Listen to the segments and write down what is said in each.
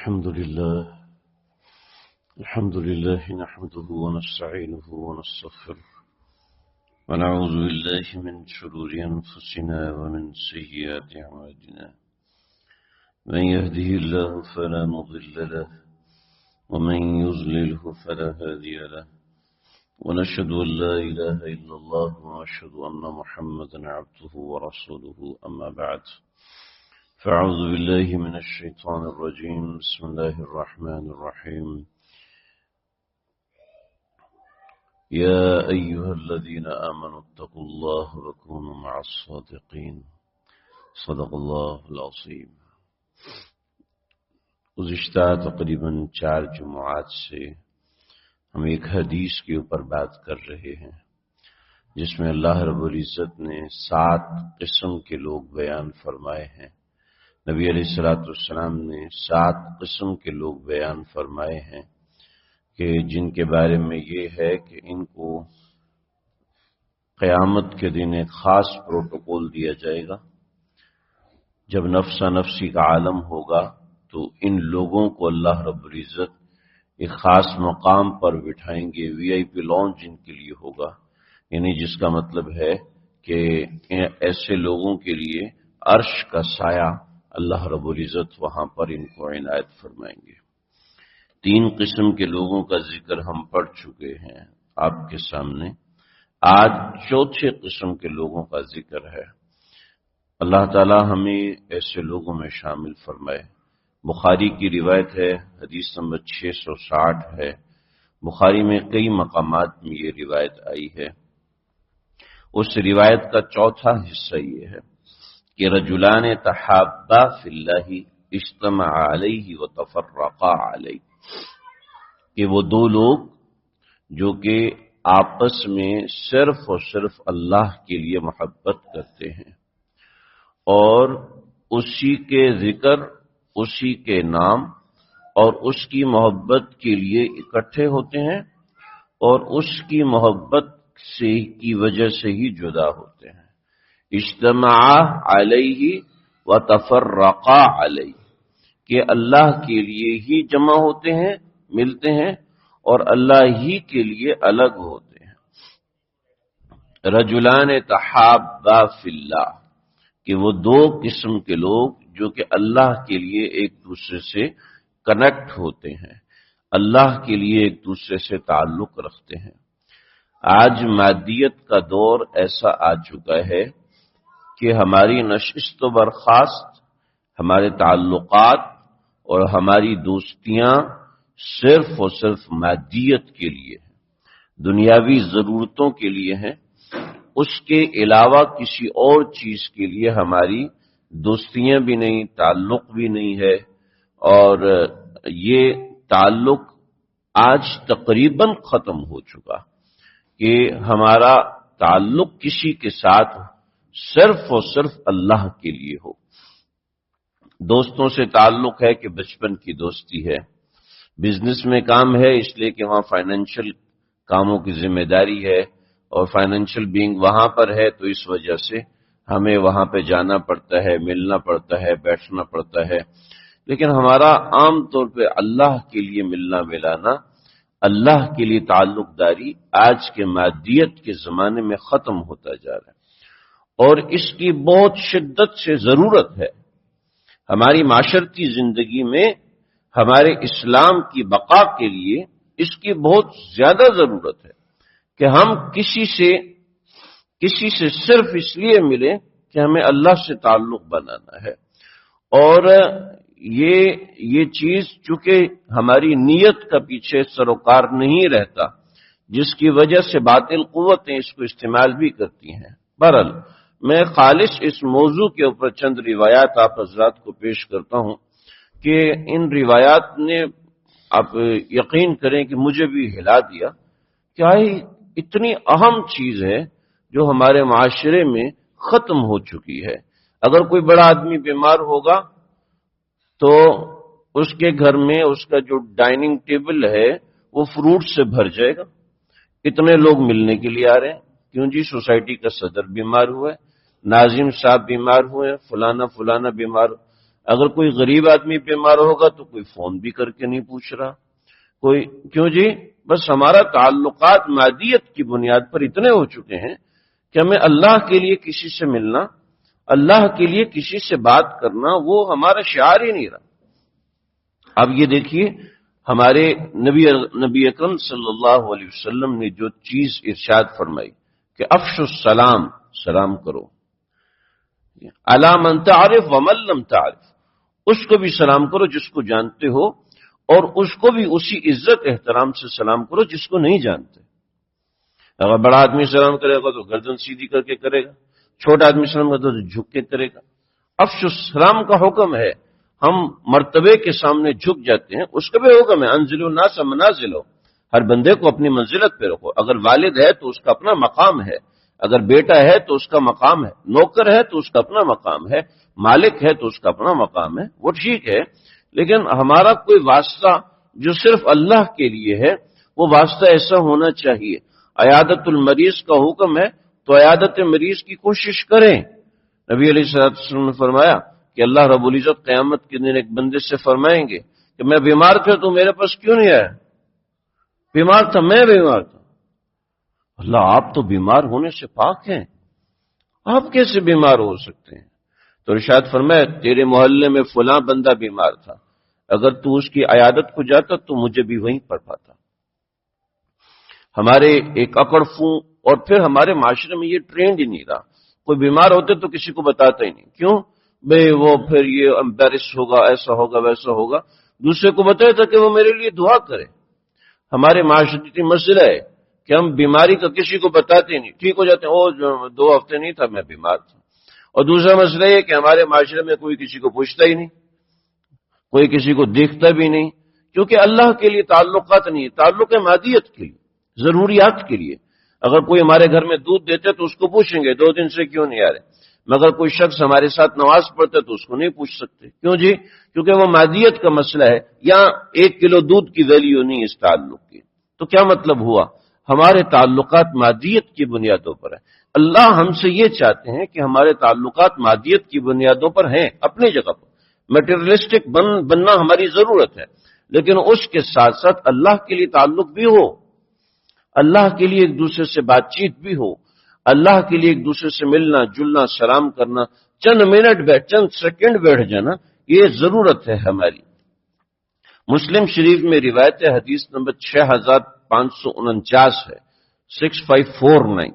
الحمد لله نحمده ونستعينه ونستغفره ونعوذ بالله من شرور أنفسنا ومن سيئات أعمالنا من يهده الله فلا مضل له ومن يضلله فلا هادي له ونشهد أن لا إله إلا الله ونشهد أن محمدا عبده ورسوله أما بعد فأعوذ بالله من الشيطان الرجيم بسم الله الرحمن الرحيم يا أيها الذين آمنوا اتقوا الله وكونوا مع الصادقين صدق الله العظيم. گزشتہ تقریباً 4 جمعات سے ہم ایک حدیث کے اوپر بات کر رہے ہیں جس میں اللہ رب العزت نے 7 قسم کے لوگ بیان فرمائے ہیں. نبی علیہ السلام نے 7 قسم کے لوگ بیان فرمائے ہیں کہ جن کے بارے میں یہ ہے کہ ان کو قیامت کے دن ایک خاص پروٹوکول دیا جائے گا. جب نفسا نفسی کا عالم ہوگا تو ان لوگوں کو اللہ رب العزت ایک خاص مقام پر بٹھائیں گے. VIP لانچ ان کے لیے ہوگا، یعنی جس کا مطلب ہے کہ ایسے لوگوں کے لیے عرش کا سایہ اللہ رب العزت وہاں پر ان کو عنایت فرمائیں گے. 3 قسم کے لوگوں کا ذکر ہم پڑھ چکے ہیں آپ کے سامنے. آج 4تھے قسم کے لوگوں کا ذکر ہے. اللہ تعالی ہمیں ایسے لوگوں میں شامل فرمائے. بخاری کی روایت ہے، حدیث نمبر 660 ہے. بخاری میں کئی مقامات میں یہ روایت آئی ہے. اس روایت کا 4تھا حصہ یہ ہے کہ رجلان تحابا فی اللہ اجتمع علیہ وتفرقا علیہ، کہ وہ 2 لوگ جو کہ آپس میں صرف اور صرف اللہ کے لیے محبت کرتے ہیں اور اسی کے ذکر، اسی کے نام اور اس کی محبت کے لیے اکٹھے ہوتے ہیں اور اس کی محبت سے کی وجہ سے ہی جدا ہوتے ہیں. اجتمع علیہ وتفرقا علیہ، کہ اللہ کے لیے ہی جمع ہوتے ہیں، ملتے ہیں اور اللہ ہی کے لیے الگ ہوتے ہیں. رجلان تحابا فی اللہ، کہ وہ 2 قسم کے لوگ جو کہ اللہ کے لیے ایک دوسرے سے کنیکٹ ہوتے ہیں، اللہ کے لیے ایک دوسرے سے تعلق رکھتے ہیں. آج مادیت کا دور ایسا آ چکا ہے کہ ہماری نشست و برخاست، ہمارے تعلقات اور ہماری دوستیاں صرف اور صرف مادیت کے لیے ہیں، دنیاوی ضرورتوں کے لیے ہیں. اس کے علاوہ کسی اور چیز کے لیے ہماری دوستیاں بھی نہیں، تعلق بھی نہیں ہے. اور یہ تعلق آج تقریباً ختم ہو چکا کہ ہمارا تعلق کسی کے ساتھ صرف اور صرف اللہ کے لیے ہو. دوستوں سے تعلق ہے کہ بچپن کی دوستی ہے. بزنس میں کام ہے اس لیے کہ وہاں فائنینشیل کاموں کی ذمہ داری ہے اور فائنینشیل بینگ وہاں پر ہے، تو اس وجہ سے ہمیں وہاں پہ جانا پڑتا ہے، ملنا پڑتا ہے، بیٹھنا پڑتا ہے. لیکن ہمارا عام طور پہ اللہ کے لیے ملنا ملانا، اللہ کے لیے تعلق داری آج کے مادیت کے زمانے میں ختم ہوتا جا رہا ہے اور اس کی بہت شدت سے ضرورت ہے. ہماری معاشرتی زندگی میں ہمارے اسلام کی بقا کے لیے اس کی بہت زیادہ ضرورت ہے کہ ہم کسی سے صرف اس لیے ملیں کہ ہمیں اللہ سے تعلق بنانا ہے. اور یہ چیز چونکہ ہماری نیت کا پیچھے سروکار نہیں رہتا، جس کی وجہ سے باطل قوتیں اس کو استعمال بھی کرتی ہیں. بہرحال میں خالص اس موضوع کے اوپر چند روایات آپ حضرات کو پیش کرتا ہوں کہ ان روایات نے، آپ یقین کریں کہ مجھے بھی ہلا دیا. کیا اتنی اہم چیز ہے جو ہمارے معاشرے میں ختم ہو چکی ہے. اگر کوئی بڑا آدمی بیمار ہوگا تو اس کے گھر میں اس کا جو ڈائننگ ٹیبل ہے وہ فروٹ سے بھر جائے گا. اتنے لوگ ملنے کے لیے آ رہے ہیں. کیوں جی؟ سوسائٹی کا صدر بیمار ہوا ہے، ناظم صاحب بیمار ہوئے ہیں، فلانا بیمار. اگر کوئی غریب آدمی بیمار ہوگا تو کوئی فون بھی کر کے نہیں پوچھ رہا کوئی. کیوں جی؟ بس ہمارا تعلقات مادیت کی بنیاد پر اتنے ہو چکے ہیں کہ ہمیں اللہ کے لیے کسی سے ملنا، اللہ کے لیے کسی سے بات کرنا، وہ ہمارا شعار ہی نہیں رہا. اب یہ دیکھیے ہمارے نبی اکرم صلی اللہ علیہ وسلم نے جو چیز ارشاد فرمائی کہ افشوا السلام، سلام کرو، علی من تعرف ومن لم تعرف، اس کو بھی سلام کرو جس کو جانتے ہو، اور اس کو بھی اسی عزت احترام سے سلام کرو جس کو نہیں جانتے. اگر بڑا آدمی سلام کرے گا تو گردن سیدھی کر کے کرے گا، چھوٹا آدمی سلام کرے تو جھک کے کرے گا. افشوا السلام کا حکم ہے، ہم مرتبے کے سامنے جھک جاتے ہیں، اس کا بھی حکم ہے انزلوا الناس منازلہ، ہر بندے کو اپنی منزلت پہ رکھو. اگر والد ہے تو اس کا اپنا مقام ہے، اگر بیٹا ہے تو اس کا مقام ہے، نوکر ہے تو اس کا اپنا مقام ہے، مالک ہے تو اس کا اپنا مقام ہے، وہ ٹھیک ہے. لیکن ہمارا کوئی واسطہ جو صرف اللہ کے لیے ہے، وہ واسطہ ایسا ہونا چاہیے. عیادت المریض کا حکم ہے تو عیادت مریض کی کوشش کریں. نبی علیہ الصلوۃ والسلام نے فرمایا کہ اللہ رب العزت قیامت کے دن ایک بندے سے فرمائیں گے کہ میں بیمار تھا تو میرے پاس کیوں نہیں آیا؟ بیمار تھا، میں بیمار تھا. اللہ، آپ تو بیمار ہونے سے پاک ہیں، آپ کیسے بیمار ہو سکتے ہیں؟ تو ارشاد فرمایا تیرے محلے میں فلاں بندہ بیمار تھا، اگر تو اس کی عیادت کو جاتا تو مجھے بھی وہیں پر پاتا. ہمارے ایک اکڑ فوں، اور پھر ہمارے معاشرے میں یہ ٹرینڈ ہی نہیں رہا، کوئی بیمار ہوتے تو کسی کو بتاتا ہی نہیں. کیوں بھئی؟ وہ پھر یہ امبیرس ہوگا، ایسا ہوگا ویسا ہوگا. دوسرے کو بتایا تھا کہ وہ میرے لیے دعا کرے. ہمارے معاشرتی مسئلہ ہے کہ ہم بیماری کا کسی کو بتاتے ہی نہیں، ٹھیک ہو جاتے ہیں، او 2 ہفتے نہیں تھا میں بیمار تھا. اور دوسرا مسئلہ یہ کہ ہمارے معاشرے میں کوئی کسی کو پوچھتا ہی نہیں، کوئی کسی کو دیکھتا بھی نہیں، کیونکہ اللہ کے لیے تعلقات نہیں ہے، تعلق ہے مادیت کے لیے، ضروریات کے لیے. اگر کوئی ہمارے گھر میں دودھ دیتے تو اس کو پوچھیں گے 2 دن سے کیوں نہیں آ رہے، مگر کوئی شخص ہمارے ساتھ نماز پڑھتا ہے تو اس کو نہیں پوچھ سکتے. کیوں جی؟ کیونکہ وہ مادیت کا مسئلہ ہے. یہاں 1 کلو دودھ کی ویلیو نہیں اس تعلق کی. تو کیا مطلب ہوا؟ ہمارے تعلقات مادیت کی بنیادوں پر ہے. اللہ ہم سے یہ چاہتے ہیں کہ ہمارے تعلقات مادیت کی بنیادوں پر ہیں، اپنی جگہ پر میٹیریلسٹک بننا ہماری ضرورت ہے، لیکن اس کے ساتھ ساتھ اللہ کے لیے تعلق بھی ہو، اللہ کے لیے ایک دوسرے سے بات چیت بھی ہو، اللہ کے لیے ایک دوسرے سے ملنا جلنا، سلام کرنا، چند منٹ چند سیکنڈ بیٹھ جانا، یہ ضرورت ہے ہماری. مسلم شریف میں روایت حدیث نمبر 6549 ہے، 6549.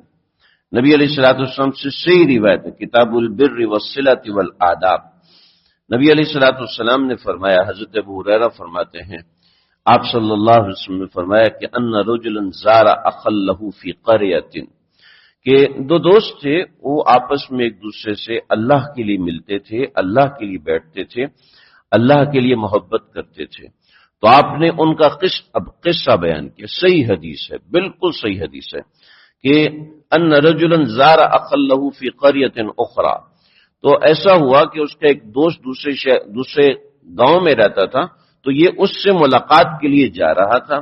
نبی علیہ الصلوۃ والسلام سے صحیح روایت ہے، کتاب البر والصلۃ والآداب. نبی علیہ الصلوۃ والسلام نے فرمایا، حضرت ابو ہریرہ فرماتے ہیں آپ صلی اللہ علیہ وسلم نے فرمایا کہ ان رجلا زار اخا له فی قریۃ، کہ 2 دوست تھے، وہ آپس میں ایک دوسرے سے اللہ کے لیے ملتے تھے، اللہ کے لیے بیٹھتے تھے، اللہ کے لیے محبت کرتے تھے. تو آپ نے ان کا قصہ بیان کیا. صحیح حدیث ہے، بالکل صحیح حدیث ہے کہ ان رجلا زار اخا له فی قریۃ اخرى. تو ایسا ہوا کہ اس کا ایک دوست دوسرے گاؤں میں رہتا تھا، تو یہ اس سے ملاقات کے لیے جا رہا تھا.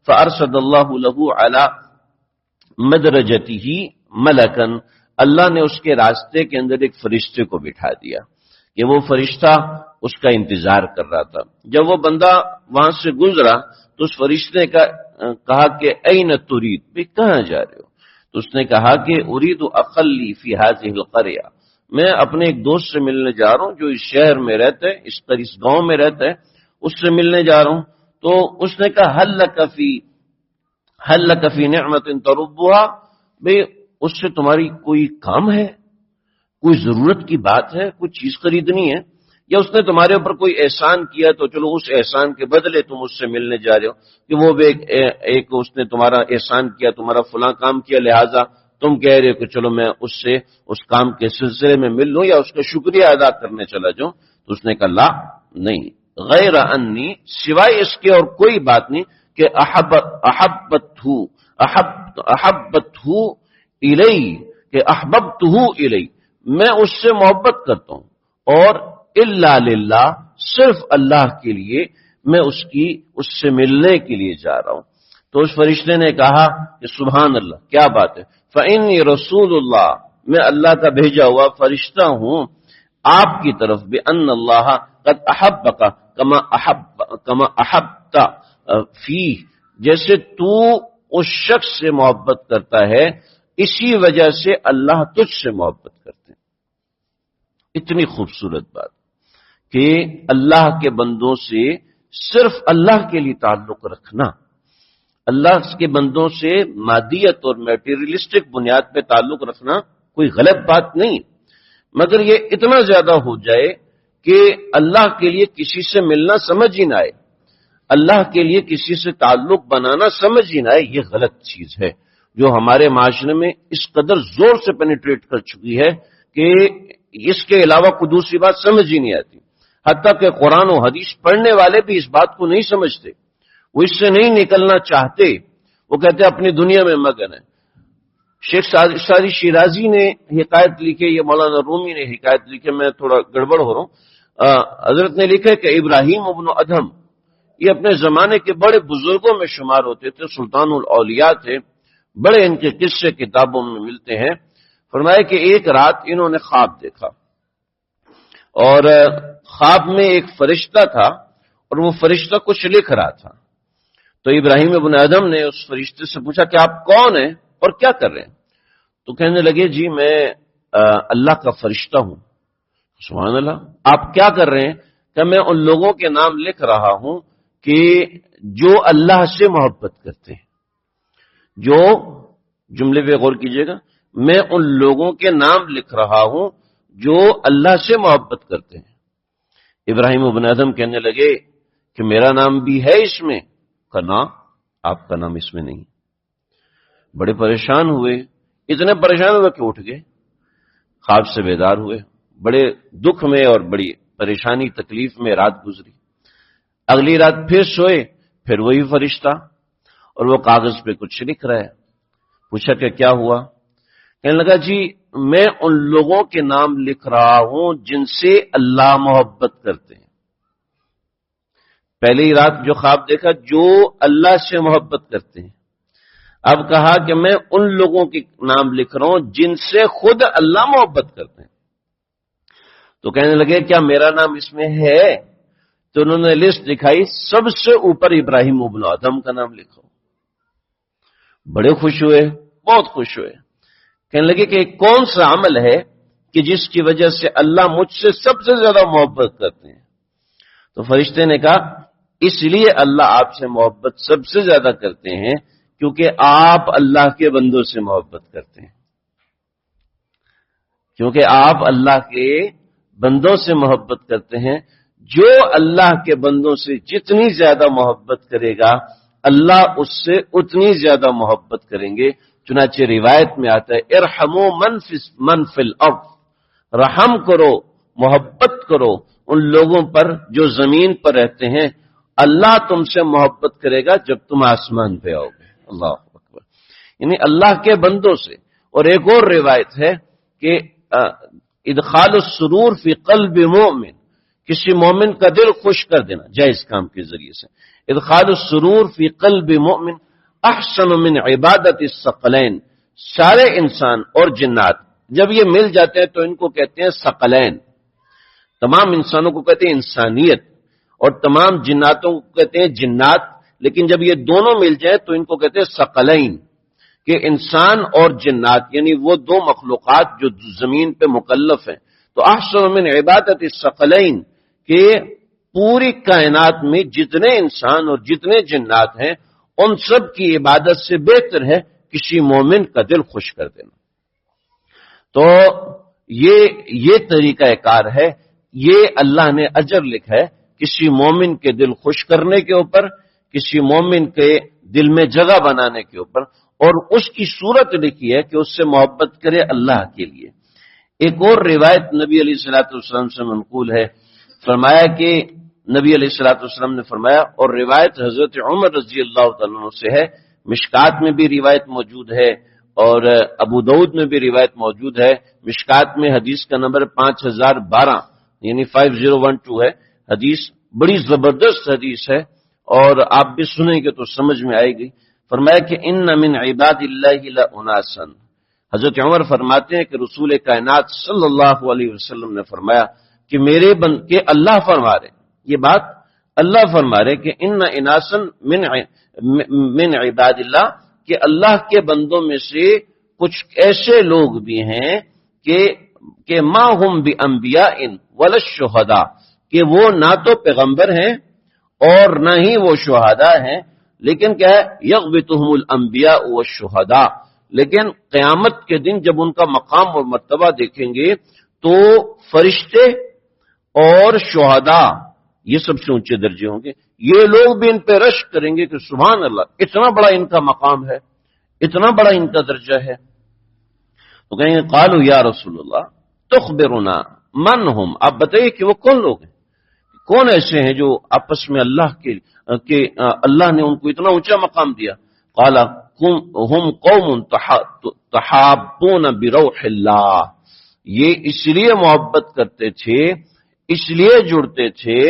فارشد اللہ له علی مدرجته ملکا، اللہ نے اس کے راستے کے اندر ایک فرشتے کو بٹھا دیا کہ وہ فرشتہ اس کا انتظار کر رہا تھا. جب وہ بندہ وہاں سے گزرا تو اس فرشتے نے کہا کہ این ترید، بھی کہاں جا رہے ہو؟ تو اس نے کہا کہ ارید اخلی فی هذه القرية، میں اپنے ایک دوست سے ملنے جا رہا ہوں جو اس شہر میں رہتا ہے، اس گاؤں میں رہتا ہے، اس سے ملنے جا رہا ہوں. تو اس نے کہا هل لك فی نعمت تربها، بھئی اس سے تمہاری کوئی کام ہے، کوئی ضرورت کی بات ہے، کوئی چیز خریدنی ہے، یا اس نے تمہارے اوپر کوئی احسان کیا تو چلو اس احسان کے بدلے تم اس سے ملنے جا رہے ہو، کہ وہ بھی ایک اس نے تمہارا احسان کیا، تمہارا فلاں کام کیا، لہٰذا تم کہہ رہے ہو کہ چلو میں اس سے اس کام کے سلسلے میں مل لوں یا اس کا شکریہ ادا کرنے چلا جاؤں. تو اس نے کہا لا، نہیں، غیر انی، سوائے اس کے اور کوئی بات نہیں کہ احبتہ الی، کہ احببتہ الی، میں اس سے محبت کرتا ہوں، اور الا للہ، صرف اللہ کے لیے میں اس سے ملنے کے لیے جا رہا ہوں. تو اس فرشتے نے کہا کہ سبحان اللہ، کیا بات ہے، فإنی رسول اللہ، میں اللہ کا بھیجا ہوا فرشتہ ہوں، آپ کی طرف بأن اللہ قد احبک کما احبت فی، جیسے تو اس شخص سے محبت کرتا ہے اسی وجہ سے اللہ تجھ سے محبت کرتے ہیں۔ اتنی خوبصورت بات کہ اللہ کے بندوں سے صرف اللہ کے لیے تعلق رکھنا، اللہ کے بندوں سے مادیت اور میٹیریلسٹک بنیاد پہ تعلق رکھنا کوئی غلط بات نہیں، مگر یہ اتنا زیادہ ہو جائے کہ اللہ کے لیے کسی سے ملنا سمجھ ہی نہ آئے، اللہ کے لیے کسی سے تعلق بنانا سمجھ ہی نہ آئے، یہ غلط چیز ہے جو ہمارے معاشرے میں اس قدر زور سے پینیٹریٹ کر چکی ہے کہ اس کے علاوہ کوئی دوسری بات سمجھ ہی نہیں آتی۔ حتیٰ کہ قرآن و حدیث پڑھنے والے بھی اس بات کو نہیں سمجھتے، وہ اس سے نہیں نکلنا چاہتے، وہ کہتے ہیں اپنی دنیا میں مگن ہے۔ شیخ سعدی شیرازی نے حکایت لکھی، یہ مولانا رومی نے حکایت لکھی، میں تھوڑا گڑبڑ ہو رہا ہوں، حضرت نے لکھا کہ ابراہیم ابن ادہم یہ اپنے زمانے کے بڑے بزرگوں میں شمار ہوتے تھے، سلطان الاولیاء تھے، بڑے ان کے قصے کتابوں میں ملتے ہیں۔ فرمایا کہ ایک رات انہوں نے خواب دیکھا اور خواب میں ایک فرشتہ تھا اور وہ فرشتہ کچھ لکھ رہا تھا، تو ابراہیم ابن ادہم نے اس فرشتے سے پوچھا کہ آپ کون ہیں اور کیا کر رہے ہیں؟ تو کہنے لگے جی میں اللہ کا فرشتہ ہوں۔ سبحان اللہ، آپ کیا کر رہے ہیں؟ کہ میں ان لوگوں کے نام لکھ رہا ہوں کہ جو اللہ سے محبت کرتے ہیں، جو جملے پہ غور کیجئے گا، میں ان لوگوں کے نام لکھ رہا ہوں جو اللہ سے محبت کرتے ہیں۔ ابراہیم ابن ادہم کہنے لگے کہ میرا نام بھی ہے اس میں؟ کہا آپ کا نام اس میں نہیں۔ بڑے پریشان ہوئے، اتنے پریشان ہوئے کہ اٹھ گئے، خواب سے بیدار ہوئے، بڑے دکھ میں اور بڑی پریشانی تکلیف میں رات گزری۔ اگلی رات پھر سوئے، پھر وہی فرشتہ اور وہ کاغذ پہ کچھ لکھ رہا ہے۔ پوچھا کہ کیا ہوا؟ کہنے لگا جی میں ان لوگوں کے نام لکھ رہا ہوں جن سے اللہ محبت کرتے ہیں۔ پہلی رات جو خواب دیکھا جو اللہ سے محبت کرتے ہیں، اب کہا کہ میں ان لوگوں کے نام لکھ رہا ہوں جن سے خود اللہ محبت کرتے ہیں۔ تو کہنے لگے کیا میرا نام اس میں ہے؟ تو انہوں نے لسٹ دکھائی، سب سے اوپر ابراہیم ابن ادہم کا نام لکھا۔ بڑے خوش ہوئے، بہت خوش ہوئے، کہنے لگے کہ کون سا عمل ہے کہ جس کی وجہ سے اللہ مجھ سے سب سے زیادہ محبت کرتے ہیں؟ تو فرشتے نے کہا اس لیے اللہ آپ سے محبت سب سے زیادہ کرتے ہیں کیونکہ آپ اللہ کے بندوں سے محبت کرتے ہیں، کیونکہ آپ اللہ کے بندوں سے محبت کرتے ہیں۔ جو اللہ کے بندوں سے جتنی زیادہ محبت کرے گا اللہ اس سے اتنی زیادہ محبت کریں گے۔ چنانچہ روایت میں آتا ہے ارحموا من فی الارض، رحم کرو، محبت کرو ان لوگوں پر جو زمین پر رہتے ہیں، اللہ تم سے محبت کرے گا جب تم آسمان پہ آؤ گے۔ اللہ اکبر، یعنی اللہ کے بندوں سے۔ اور ایک اور روایت ہے کہ ادخال السرور فی قلب مومن، کسی مومن کا دل خوش کر دینا جائز کام کے ذریعے سے، ادخال السرور فی قلب مومن احسن من عبادت الثقلین۔ سارے انسان اور جنات جب یہ مل جاتے ہیں تو ان کو کہتے ہیں ثقلین، تمام انسانوں کو کہتے ہیں انسانیت اور تمام جناتوں کو کہتے ہیں جنات، لیکن جب یہ دونوں مل جائیں تو ان کو کہتے ہیں ثقلین، کہ انسان اور جنات یعنی وہ دو مخلوقات جو زمین پہ مکلف ہیں۔ تو احسن من عبادت الثقلین کہ پوری کائنات میں جتنے انسان اور جتنے جنات ہیں ان سب کی عبادت سے بہتر ہے کسی مومن کا دل خوش کر دینا۔ تو یہ طریقہ کار ہے، یہ اللہ نے اجر لکھا ہے کسی مومن کے دل خوش کرنے کے اوپر، کسی مومن کے دل میں جگہ بنانے کے اوپر، اور اس کی صورت لکھی ہے کہ اس سے محبت کرے اللہ کے لیے۔ ایک اور روایت نبی علیہ الصلوۃ والسلام سے منقول ہے، فرمایا کہ نبی علیہ الصلوۃ والسلام نے فرمایا، اور روایت حضرت عمر رضی اللہ تعالیٰ عنہ سے ہے، مشکات میں بھی روایت موجود ہے اور ابو داؤد میں بھی روایت موجود ہے۔ مشکات میں حدیث کا نمبر 5012 یعنی 5012 ہے، حدیث بڑی زبردست حدیث ہے اور آپ بھی سنیں گے تو سمجھ میں آئے گی۔ فرمایا کہ ان من عباد اللہ لاناسا، حضرت عمر فرماتے ہیں کہ رسول کائنات صلی اللہ علیہ وسلم نے فرمایا کہ کہ اللہ فرما رہے، یہ بات اللہ فرما رہے کہ ان اناسن من عباد اللہ، کہ اللہ کے بندوں میں سے کچھ ایسے لوگ بھی ہیں کہ ما ہم بانبیاء ولا الشہداء، کہ وہ نہ تو پیغمبر ہیں اور نہ ہی وہ شہداء ہیں، لیکن کیا ہے یغبطہم الانبیاء والشہداء، لیکن قیامت کے دن جب ان کا مقام اور مرتبہ دیکھیں گے تو فرشتے اور شہداء یہ سب سے اونچے درجے ہوں گے، یہ لوگ بھی ان پہ رشک کریں گے کہ سبحان اللہ، اتنا بڑا ان کا مقام ہے، اتنا بڑا ان کا درجہ ہے۔ تو کہیں گے قالوا یا رسول اللہ تخبرنا من ہم، آپ بتائیے کہ وہ کون لوگ ہیں، کون ایسے ہیں جو آپس میں اللہ نے ان کو اتنا اونچا مقام دیا؟ قال ہم قوم تحابون بروح اللہ، یہ اس لیے محبت کرتے تھے، اس لیے جڑتے تھے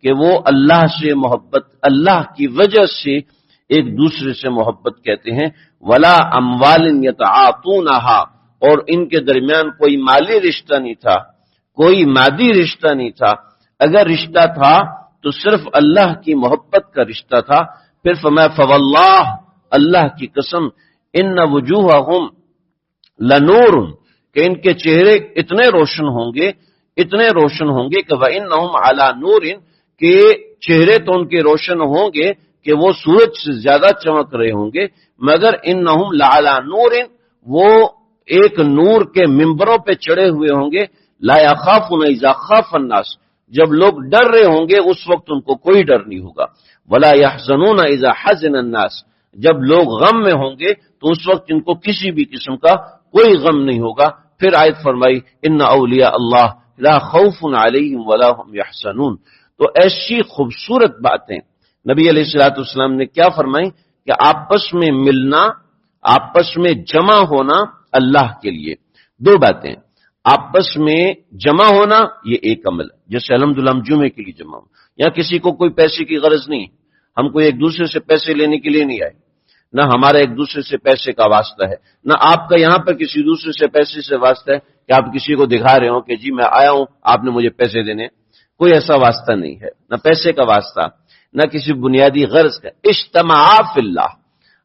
کہ وہ اللہ سے محبت، اللہ کی وجہ سے ایک دوسرے سے محبت کہتے ہیں۔ ولا اموال یتعاطونہا، اور ان کے درمیان کوئی مالی رشتہ نہیں تھا، کوئی مادی رشتہ نہیں تھا، اگر رشتہ تھا تو صرف اللہ کی محبت کا رشتہ تھا۔ پھر فرمایا فواللہ، اللہ کی قسم، ان وجوہہم لنور، کہ ان کے چہرے اتنے روشن ہوں گے کہ وانہم علی نور، کہ چہرے تو ان کے روشن ہوں گے کہ وہ سورج سے زیادہ چمک رہے ہوں گے، مگر انہم لعلی نور، وہ ایک نور کے ممبروں پہ چڑھے ہوئے ہوں گے، لا یخافون اذا خاف الناس، جب لوگ ڈر رہے ہوں گے اس وقت ان کو کوئی ڈر نہیں ہوگا، ولا یحزنون اذا حزن الناس، جب لوگ غم میں ہوں گے تو اس وقت ان کو کسی بھی قسم کا کوئی غم نہیں ہوگا۔ پھر آیت فرمائی ان اولیاء اللہ لا خوف علیہم ولا هم یحزنون۔ تو ایسی خوبصورت باتیں نبی علیہ الصلوۃ والسلام نے کیا فرمائی کہ آپس میں ملنا، آپس میں جمع ہونا اللہ کے لیے، دو باتیں، آپس میں جمع ہونا یہ ایک عمل ہے، جیسے الحمدللہ ہم جمعے کے لیے جمع ہوں، یا کسی کو کوئی پیسے کی غرض نہیں، ہم کوئی ایک دوسرے سے پیسے لینے کے لیے نہیں آئے، نہ ہمارا ایک دوسرے سے پیسے کا واسطہ ہے، نہ آپ کا یہاں پر کسی دوسرے سے پیسے سے واسطہ ہے کہ آپ کسی کو دکھا رہے ہوں کہ جی میں آیا ہوں آپ نے مجھے پیسے دینے، کوئی ایسا واسطہ نہیں ہے، نہ پیسے کا واسطہ، نہ کسی بنیادی غرض کا۔ اجتماع فی اللہ،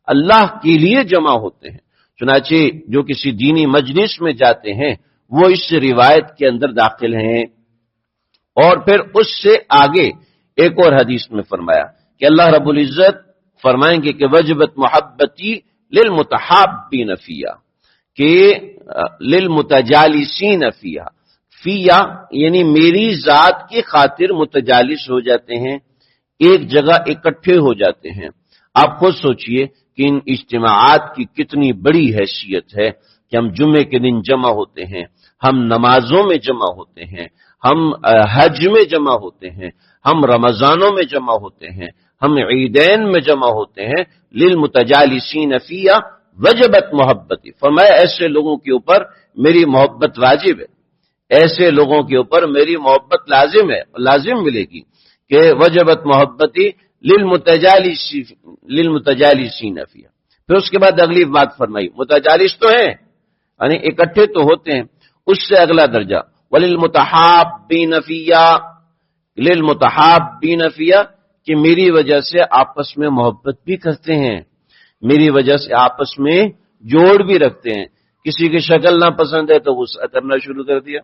اللہ کے لیے جمع ہوتے ہیں۔ چنانچہ جو کسی دینی مجلس میں جاتے ہیں وہ اس روایت کے اندر داخل ہیں۔ اور پھر اس سے آگے ایک اور حدیث میں فرمایا کہ اللہ رب العزت فرمائیں گے کہ وجبت محبتی للمتحابین فیہا، کہ للمتجالسین فیہا، فیہا یعنی میری ذات کی خاطر متجالس ہو جاتے ہیں، ایک جگہ اکٹھے ہو جاتے ہیں۔ آپ خود سوچئے کہ ان اجتماعات کی کتنی بڑی حیثیت ہے کہ ہم جمعے کے دن جمع ہوتے ہیں، ہم نمازوں میں جمع ہوتے ہیں، ہم حج میں جمع ہوتے ہیں، ہم رمضانوں میں جمع ہوتے ہیں، ہم عیدین میں جمع ہوتے ہیں۔ للمتجالسین فیہا وجبت محبتی، فرمایا ایسے لوگوں کے اوپر میری محبت واجب ہے، ایسے لوگوں کے اوپر میری محبت لازم ہے، لازم ملے گی کہ وجبت محبتی للمتجالسین فیہا۔ پھر اس کے بعد اگلی بات فرمائی، متجالس تو ہیں یعنی اکٹھے تو ہوتے ہیں، اس سے اگلا درجہ وللمتحابین فیہا، للمتحابین فیہا، کہ میری وجہ سے آپس میں محبت بھی کرتے ہیں، میری وجہ سے آپس میں جوڑ بھی رکھتے ہیں۔ کسی کی شکل نہ پسند ہے تو غصہ کرنا شروع کر دیا،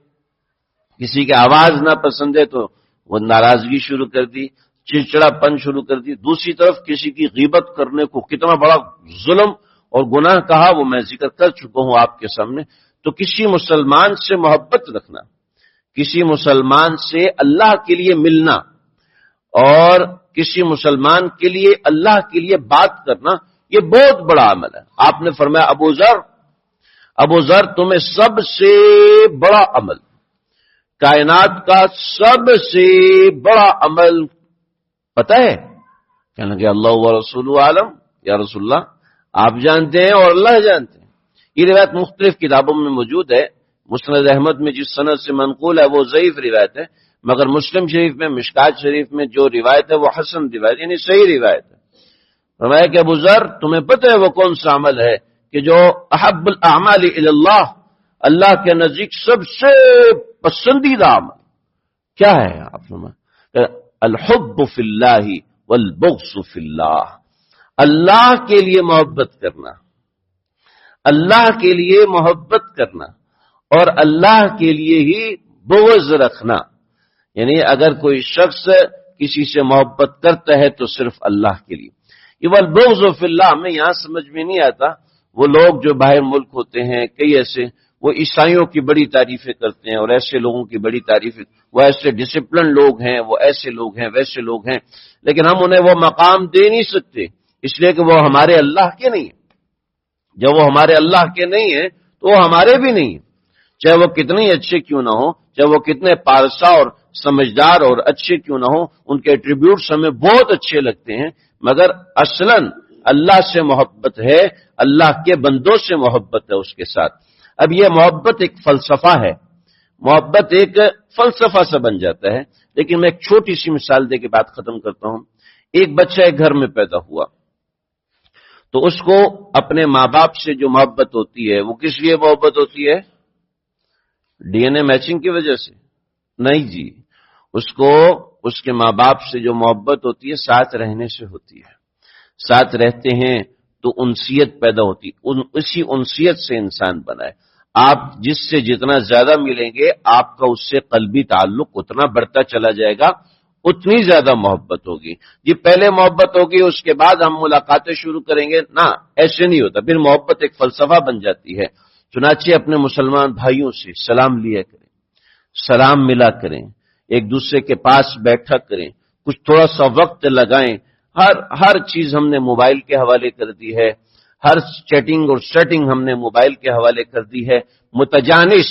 کسی کی آواز نہ پسند ہے تو وہ ناراضگی شروع کر دی، چڑچڑا پن شروع کر دی۔ دوسری طرف کسی کی غیبت کرنے کو کتنا بڑا ظلم اور گناہ کہا وہ میں ذکر کر چکا ہوں آپ کے سامنے۔ تو کسی مسلمان سے محبت رکھنا، کسی مسلمان سے اللہ کے لیے ملنا اور کسی مسلمان کے لیے اللہ کے لیے بات کرنا، یہ بہت بڑا عمل ہے۔ آپ نے فرمایا ابو ذر تمہیں سب سے بڑا عمل، کائنات کا سب سے بڑا عمل پتہ ہے؟ کہنے لگے اللہ و رسول عالم، یا رسول اللہ آپ جانتے ہیں اور اللہ جانتے ہیں۔ یہ روایت مختلف کتابوں میں موجود ہے، مسند احمد میں جس سند سے منقول ہے وہ ضعیف روایت ہے، مگر مسلم شریف میں، مشکات شریف میں جو روایت ہے وہ حسن روایت یعنی صحیح روایت ہے۔ فرمایا کہ ابو ذر تمہیں پتہ ہے وہ کون سا عمل ہے کہ جو احب الاعمال الی اللہ، اللہ کے نزدیک سب سے پسندیدہ عمل کیا ہے؟ آپ فرمائیں الحب فی اللہ والبغض فی اللہ، اللہ کے لیے محبت کرنا، اللہ کے لیے محبت کرنا اور اللہ کے لیے ہی بغض رکھنا. یعنی اگر کوئی شخص کسی سے محبت کرتا ہے تو صرف اللہ کے لیے. یہ والبغض فی اللہ ہمیں یہاں سمجھ میں نہیں آتا. وہ لوگ جو باہر ملک ہوتے ہیں کئی ایسے، وہ عیسائیوں کی بڑی تعریفیں کرتے ہیں اور ایسے لوگوں کی بڑی تعریفیں، وہ ایسے ڈسپلن لوگ ہیں، وہ ایسے لوگ ہیں، ویسے لوگ ہیں، لیکن ہم انہیں وہ مقام دے نہیں سکتے اس لیے کہ وہ ہمارے اللہ کے نہیں ہیں. جب وہ ہمارے اللہ کے نہیں ہیں تو وہ ہمارے بھی نہیں ہیں، چاہے وہ کتنے اچھے کیوں نہ ہو، چاہے وہ کتنے پارسا اور سمجھدار اور اچھے کیوں نہ ہو، ان کے ایٹریبیوٹس ہمیں بہت اچھے لگتے ہیں، مگر اصلاً اللہ سے محبت ہے، اللہ کے بندوں سے محبت ہے اس کے ساتھ. اب یہ محبت ایک فلسفہ ہے، محبت ایک فلسفہ سے بن جاتا ہے. لیکن میں ایک چھوٹی سی مثال دے کے بات ختم کرتا ہوں. ایک بچہ ایک گھر میں پیدا ہوا تو اس کو اپنے ماں باپ سے جو محبت ہوتی ہے وہ کس لیے محبت ہوتی ہے؟ ڈی این اے میچنگ کی وجہ سے نہیں جی، اس کو اس کے ماں باپ سے جو محبت ہوتی ہے ساتھ رہنے سے ہوتی ہے. ساتھ رہتے ہیں تو انسیت پیدا ہوتی، اسی انسیت سے انسان بنا ہے. آپ جس سے جتنا زیادہ ملیں گے آپ کا اس سے قلبی تعلق اتنا بڑھتا چلا جائے گا، اتنی زیادہ محبت ہوگی. جی پہلے محبت ہوگی اس کے بعد ہم ملاقاتیں شروع کریں گے، نہ ایسے نہیں ہوتا. پھر محبت ایک فلسفہ بن جاتی ہے. چنانچہ اپنے مسلمان بھائیوں سے سلام لیا کریں، سلام ملا کریں، ایک دوسرے کے پاس بیٹھا کریں، کچھ تھوڑا سا وقت لگائیں. ہر چیز ہم نے موبائل کے حوالے کر دی ہے، ہر چیٹنگ اور سیٹنگ ہم نے موبائل کے حوالے کر دی ہے. متجانس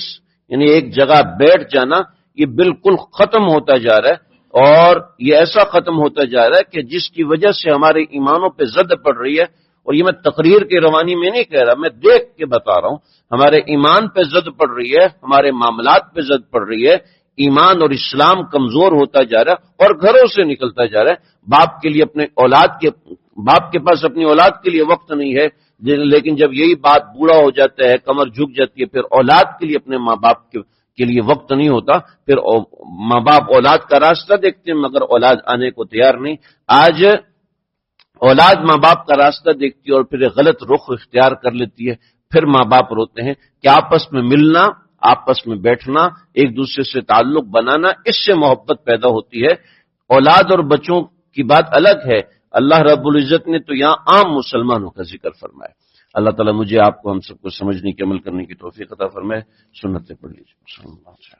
یعنی ایک جگہ بیٹھ جانا یہ بالکل ختم ہوتا جا رہا ہے، اور یہ ایسا ختم ہوتا جا رہا ہے کہ جس کی وجہ سے ہمارے ایمانوں پہ زد پڑ رہی ہے. اور یہ میں تقریر کی روانی میں نہیں کہہ رہا، میں دیکھ کے بتا رہا ہوں. ہمارے ایمان پہ زد پڑ رہی ہے، ہمارے معاملات پہ زد پڑ رہی ہے. ایمان اور اسلام کمزور ہوتا جا رہا ہے اور گھروں سے نکلتا جا رہا ہے. باپ کے لیے باپ کے پاس اپنی اولاد کے لیے وقت نہیں ہے، لیکن جب یہی بات بوڑھا ہو جاتا ہے، کمر جھک جاتی ہے، پھر اولاد کے لیے اپنے ماں باپ کے لیے وقت نہیں ہوتا. پھر ماں باپ اولاد کا راستہ دیکھتے ہیں مگر اولاد آنے کو تیار نہیں. آج اولاد ماں باپ کا راستہ دیکھتی ہے اور پھر غلط رخ اختیار کر لیتی ہے. پھر ماں باپ روتے ہیں کہ آپس میں ملنا، آپس میں بیٹھنا، ایک دوسرے سے تعلق بنانا، اس سے محبت پیدا ہوتی ہے. اولاد اور بچوں کی بات الگ ہے. اللہ رب العزت نے تو یہاں عام مسلمانوں کا ذکر فرمایا. اللہ تعالیٰ مجھے آپ کو ہم سب کو سمجھنے کی عمل کرنے کی توفیق عطا فرمائے. سنتیں پڑھ لیجیے.